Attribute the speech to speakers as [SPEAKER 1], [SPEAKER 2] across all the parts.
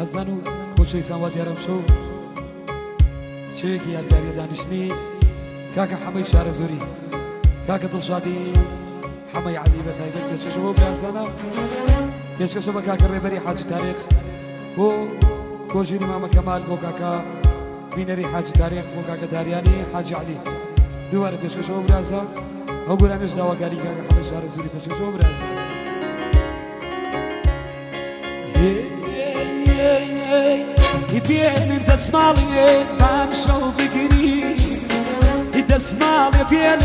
[SPEAKER 1] هەزان و خۆشەویستان وا دیارەم شەو شەوێکی یادگاریە دانیشتنی کاکە حەمەی شارە زۆری کاکە دڵشادی حەمەی عەلی بە تایبەت پێشکەشە بۆ برازانە پێشکەشە بە کاکە ڕێبەری حاجی تاریخ بۆ کۆژینی مامە کەمال بۆ کاکە بینەری حاجی تاریخ بۆ کاکە داریانی حاجی عەلی دووبارە پێشکەشە بۆ برازە ئەو گۆرانش داواکاری کاکە حەمەی شارە زۆری پێشکەشە بۆ برازە
[SPEAKER 2] بين دسمالي بامشو بقري دسمالي بين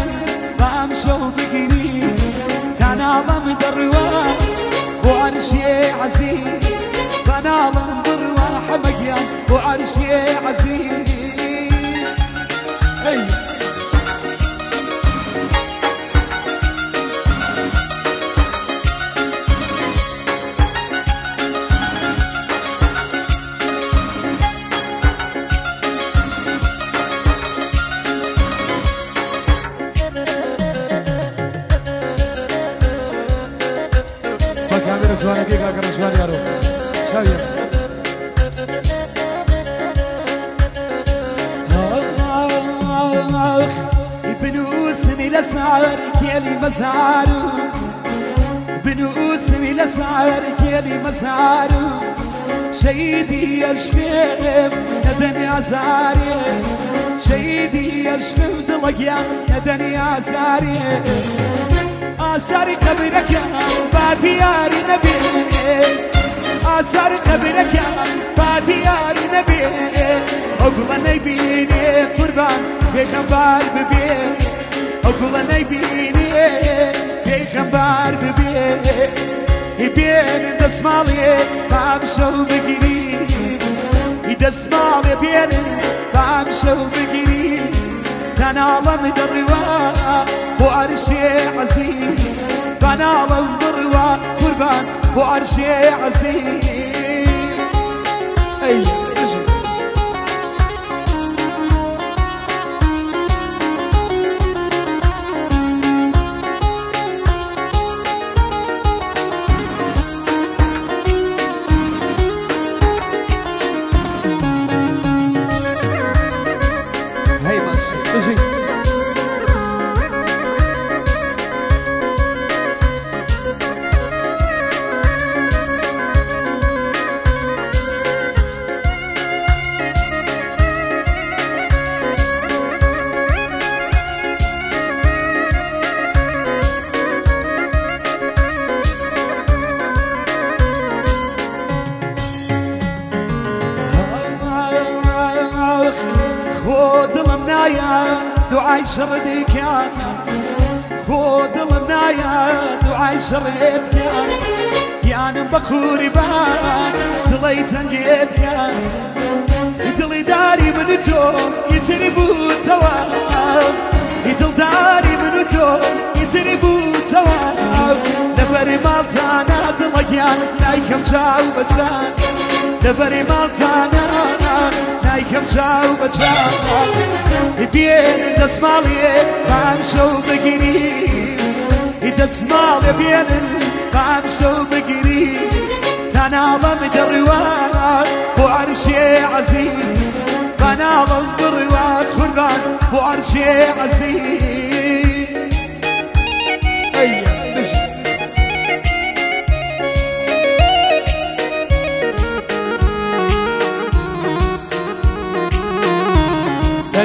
[SPEAKER 2] بامشو بقري تنالم دروا وعرشي عزيز تنالم دروا حمقيان وعرشي عزيز
[SPEAKER 1] رجوانه کې کاکا رجوان یارو چاویه
[SPEAKER 2] بنوسني لسعرك يلي مسعرو بنوسني لسعرك يلي مسعرو شيدي يشكب ندني عزاري شيدي يشكب دلقيا ندني عزاري آثار قبرك بعد يار نبي آثار قبرك بعد يار نبي أقول نبيني قربان في خبار ببي أقول نبيني في خبار ببي يبين دسمالي بامشو بقري دسمالي بين بامشو بقري تنالم دروا وعرشي عزيز تنالم دروا قربان وعرشي عزيز خود المنايا دعاي شردي كان خود المنايا دعاي شريت كان كان بخوري بان دلي تنقيت كان دلي داري من تو يتربو توا دل داري من تو يتربو توا نفري مالتانا دلقيان نايكم جاو بجان نفري مالتانا نايكم جاو بجان بين دسمالي بامشو بقري دسمالي بين بامشو بقري تنالم دروا وعرشي عزيز تنالم دروا قربان وعرشي عزيز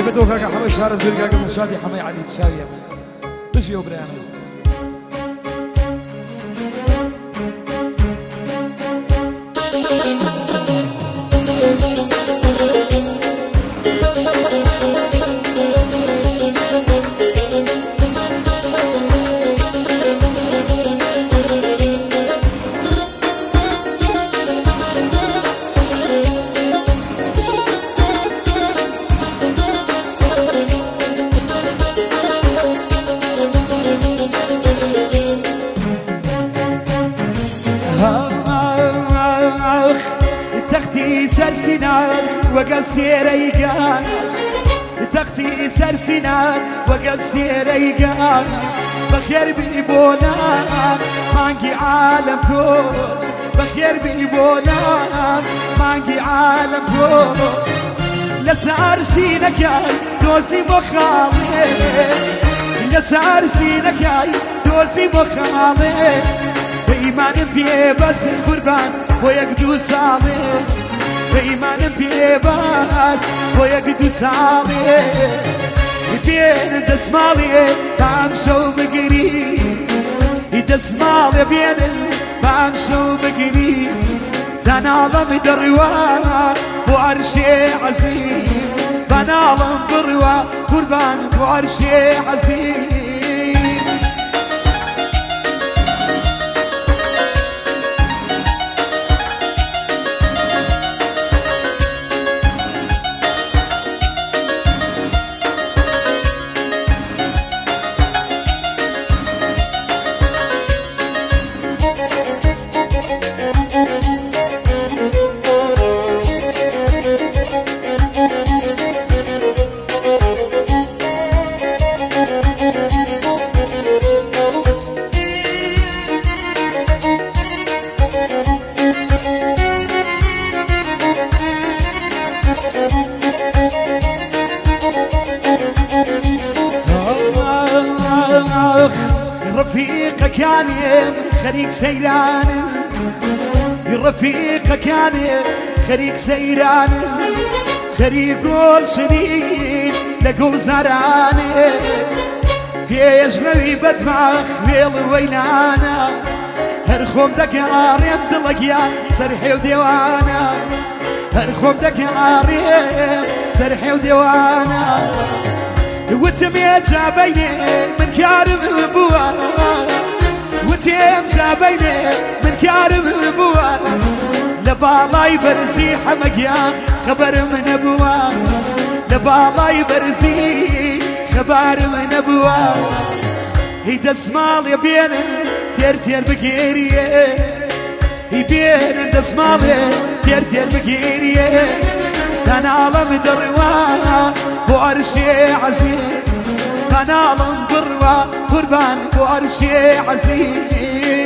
[SPEAKER 1] تایبەتەوە کاکە حەمەی شارە زۆری کاکە دڵشادی حەمەی عەلی چاویە بژی ئەو برایانە
[SPEAKER 2] تختي سرسنان وقصير ايقان تختي سرسنان وقصير ايقان بخير بيبونا مانقي عالم كوش بخير دربي بولان مانجي عالم بو لسعر سينك ياي دوسي مخالي لسعر سينك ياي دوسي مخالي بإيمان بيه بس القربان ويقدو صالي بإيمان بيه بس ويقدو صالي بين دسمالي بامشو بقريب دسمالي بين بامشو بقريب تناظم دروا وعرشي عزيز بناظم دروا قربان وعرشي عزيز رفيقك يعني خريق سيران رفيقك يعني خريق سيران خريق قول سنين لقول زراني في يجنبي بدمع خبيل وينانا هرخوم دقاري بدلقيا سرحي وديوانا هرخوم دقاري سرحي وديوانا وتمي جابيني من كارم بوا وتيم جابيني من كارم بوا لبالاي برزي حمقيان خبر من ابوا لبالاي برزي خبر من ابوا هي دسمال يا بين تير تير بقيريه هي بين دسمال تير تير بقيريه تنالم دروا وعرشي عزيز تنالم دروا قربان وعرشي عزيز